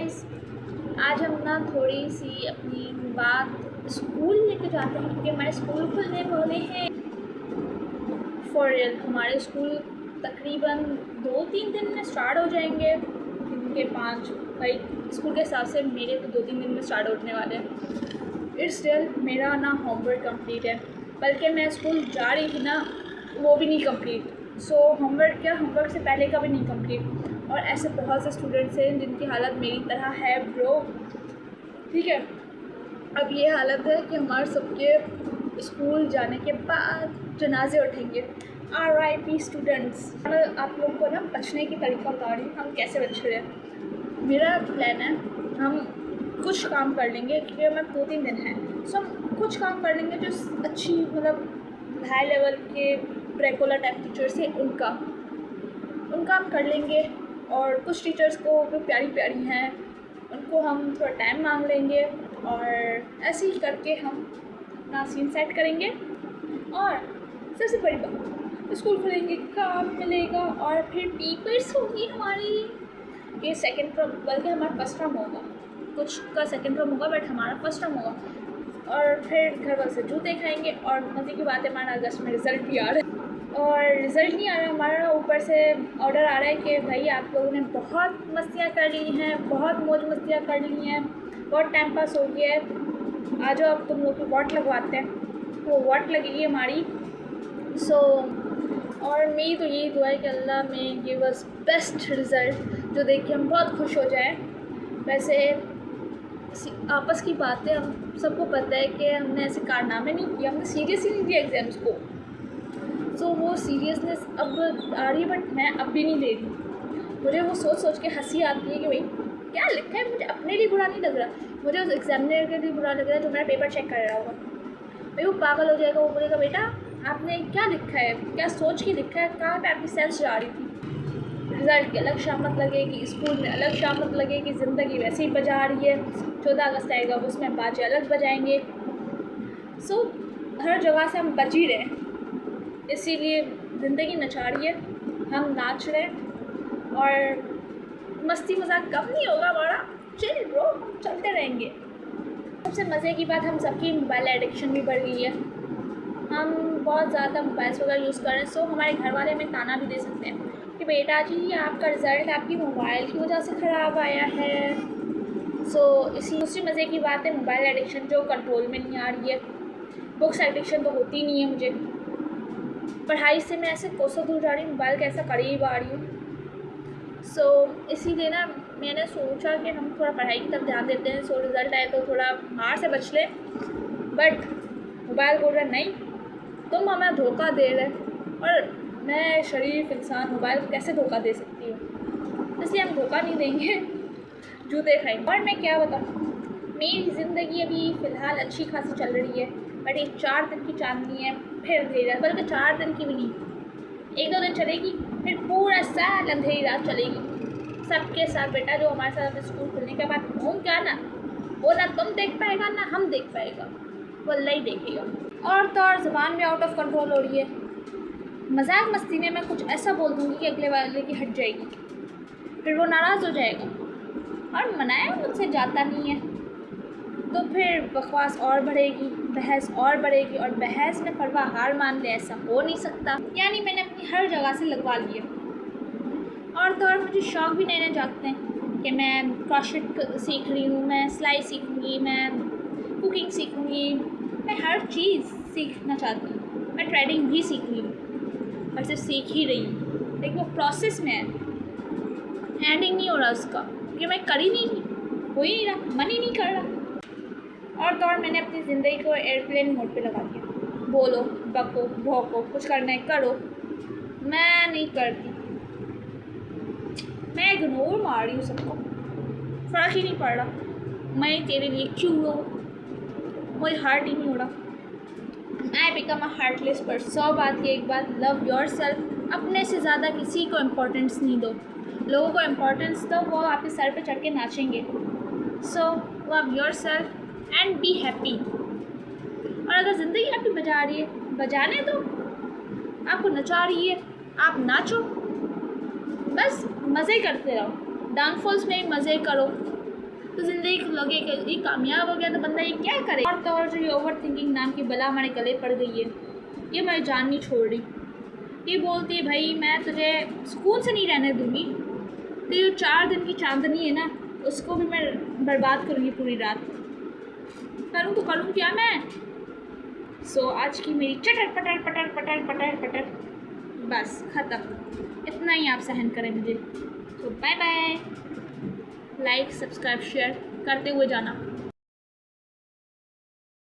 Guys, आज हम ना थोड़ी सी अपनी बात स्कूल लेके जाते हैं क्योंकि हमारे स्कूल खुलने वाले हैं। फॉर रियल हमारे स्कूल तकरीबन 2-3 दिन में स्टार्ट हो जाएंगे। इनके 5 भाई स्कूल के हिसाब से मेरे तो 2-3 दिन में स्टार्ट होने वाले हैं। इट्स रियल मेरा ना होमवर्क कंप्लीट है, बल्कि मैं स्कूल जा रही थी ना वो भी नहीं कंप्लीट। सो होमवर्क से पहले का भी नहीं कंप्लीट। और ऐसे बहुत से स्टूडेंट्स हैं जिनकी हालत मेरी तरह है ब्रो, ठीक है। अब ये हालत है कि हमारे सबके स्कूल जाने के बाद जनाजे उठेंगे। RIP students. मैं आप लोगों को ना बचने की तरीका बता रही हूँ, हम कैसे बच रहे हैं। मेरा प्लान है हम कुछ काम कर लेंगे क्योंकि हमें 2-3 दिन है। सो हम कुछ काम कर लेंगे जो अच्छी मतलब हाई लेवल के रेगुलर टाइप टीचर्स हैं उनका हम कर लेंगे। और कुछ टीचर्स को जो प्यारी प्यारी हैं उनको हम थोड़ा टाइम मांग लेंगे और ऐसे ही करके हम अपना सीन सेट करेंगे। और सबसे बड़ी बात, स्कूल खुलेंगे, काम मिलेगा और फिर पेपर्स होंगी हमारी। ये सेकेंड टर्म, बल्कि हमारा फर्स्ट टर्म होगा, कुछ का सेकेंड टर्म होगा बट हमारा फर्स्ट टर्म होगा। और फिर घर वाले से जूते खाएंगे। और मज़े की बात है, हमारा अगस्त में रिज़ल्ट भी आ रहा है और रिज़ल्ट नहीं आ रहा हमारा, ऊपर से ऑर्डर आ रहा है कि भाई आप लोगों ने बहुत मस्तियाँ कर ली हैं, बहुत मौज मस्तियाँ कर ली हैं, बहुत टाइम पास हो गया है, आ जाओ अब तुम लोग की वॉट लगवाते हैं। वो वॉट लगेगी हमारी। सो और मेरी तो यही दुआ है कि अल्लाह में गिव अस बेस्ट रिज़ल्ट जो देख के हम बहुत खुश हो जाएं। वैसे आपस की बातें हम सबको पता है कि हमने ऐसे कारनामे नहीं किए, हमने सीरियस ही नहीं दिया एग्ज़ाम्स को। सो वो सीरियसनेस अब आ रही है बट मैं अब भी नहीं ले रही। मुझे वो सोच के हंसी आती है कि भाई क्या लिखा है। मुझे अपने लिए बुरा नहीं लग रहा, मुझे उस एग्जामिनर के लिए बुरा लग रहा है जो मेरा पेपर चेक कर रहा होगा। भाई वो पागल हो जाएगा, वो बोलेगा बेटा आपने क्या लिखा है, क्या सोच के लिखा है, कहाँ पे आपकी सेंस जा रही थी। रिज़ल्ट की अलग शामत लगेगी, स्कूल में अलग शामत लगेगी, ज़िंदगी वैसे ही बजा रही है। 14 अगस्त आएगा उसमें बाजे अलग बजाएंगे। सो हर जगह से हम बच ही रहे हैं, इसीलिए ज़िंदगी नचा रही है, हम नाच रहे हैं और मस्ती मजाक कम नहीं होगा हमारा। चिल ब्रो, चलते रहेंगे। सबसे मज़े की बात, हम सबकी मोबाइल एडिक्शन भी बढ़ गई है। हम बहुत ज़्यादा मोबाइल्स वगैरह यूज़ कर रहे हैं। सो हमारे घर वाले हमें ताना भी दे सकते हैं कि बेटा जी आपका रिज़ल्ट आपकी मोबाइल की वजह से ख़राब आया है। सो इसी दूसरी मज़े की बात है मोबाइल एडिक्शन जो कंट्रोल में नहीं आ रही है। बुक्स एडिक्शन तो होती नहीं है मुझे, पढ़ाई से मैं ऐसे कोसों दूर जा रही हूँ, मोबाइल के ऐसा करीब आ रही हूँ। सो इसीलिए ना मैंने सोचा कि हम थोड़ा पढ़ाई की तरफ ध्यान देते हैं। सो रिज़ल्ट आए तो थोड़ा मार से बच लें, बट मोबाइल बोल रहा नहीं तुम हमें धोखा दे रहे। और मैं शरीफ इंसान मोबाइल को कैसे धोखा दे सकती हूँ, इसलिए हम धोखा नहीं देंगे, जूते खाएंगे। और मैं क्या बताऊँ, मेरी ज़िंदगी अभी फ़िलहाल अच्छी खासी चल रही है बट एक 4 दिन की चांदनी है, फिर अंधेरी रात, बल्कि 4 दिन की भी नहीं, 1-2 दिन चलेगी, फिर पूरा साल अंधेरी रात चलेगी सबके साथ। बेटा जो हमारे साथ स्कूल खुलने के बाद होंगे ना, वो ना तुम देख पाएगा ना हम देख पाएगा, वो अल्लाह ही देखेगा। और तो और ज़बान में आउट ऑफ कंट्रोल हो रही है। मजाक मस्ती में मैं कुछ ऐसा बोल दूँगी कि अगले वाले की हट जाएगी, फिर वो नाराज़ हो जाएगा और मनाया मुझसे जाता नहीं है, तो फिर बकवास और बढ़ेगी, बहस और बढ़ेगी और बहस में फरवा हार मान ले, ऐसा हो नहीं सकता। यानी मैंने अपनी हर जगह से लगवा लिया। और तो और मुझे शौक़ भी नए नए जागते हैं कि मैं क्रोशेट सीख रही हूँ, मैं सिलाई सीखूँगी, मैं कुकिंग सीखूँगी, मैं हर चीज़ सीखना चाहती हूँ। मैं ट्रेडिंग भी सीख रही हूँ और सिर्फ सीख ही रही हूँ, लेकिन वो प्रोसेस में है, एंडिंग नहीं हो रहा उसका, क्योंकि मैं कर ही नहीं, हो ही नहीं रहा, मन ही नहीं कर रहा। और तो और मैंने अपनी ज़िंदगी को एयरप्लेन मोड पे लगा दिया। बोलो बको भौंको, कुछ करना है करो, मैं नहीं करती, मैं इग्नोर मार रही हूँ सबको, फ़र्क ही नहीं पड़ रहा मैं तेरे लिए क्यों रो, कोई हार्ट ही नहीं हो रहा। I become a heartless person. 100 बात की एक बात, लव योर सेल्फ। अपने से ज़्यादा किसी को इम्पोर्टेंस नहीं दो, लोगों को इम्पोर्टेंस दो, वो आपके सर पे चढ़ के नाचेंगे। So love yourself and be happy. और अगर ज़िंदगी आपकी बजा रही है, बजाने दो, आपको नचा रही है, आप नाचो, बस मज़े करते रहो, डाउनफॉल्स में भी मज़े करो, तो ज़िंदगी को लगे कि ये कामयाब हो गया तो बंदा ये क्या करे। और तो और जो ये ओवर थिंकिंग नाम की बला हमारे गले पड़ गई है, ये मेरी जान नहीं छोड़ रही। ये बोलती है भाई मैं तुझे सुकून से नहीं रहने दूँगी, तो ये 4 दिन की चांदनी है ना, उसको भी मैं बर्बाद करूँगी पूरी रात। करूँ तो करूँ क्या मैं। सो आज की मेरी चटर पटर पटर पटर पटर पटर बस ख़त्म। इतना ही आप सहन करें मुझे। तो bye bye. Like subscribe share करते हुए जाना।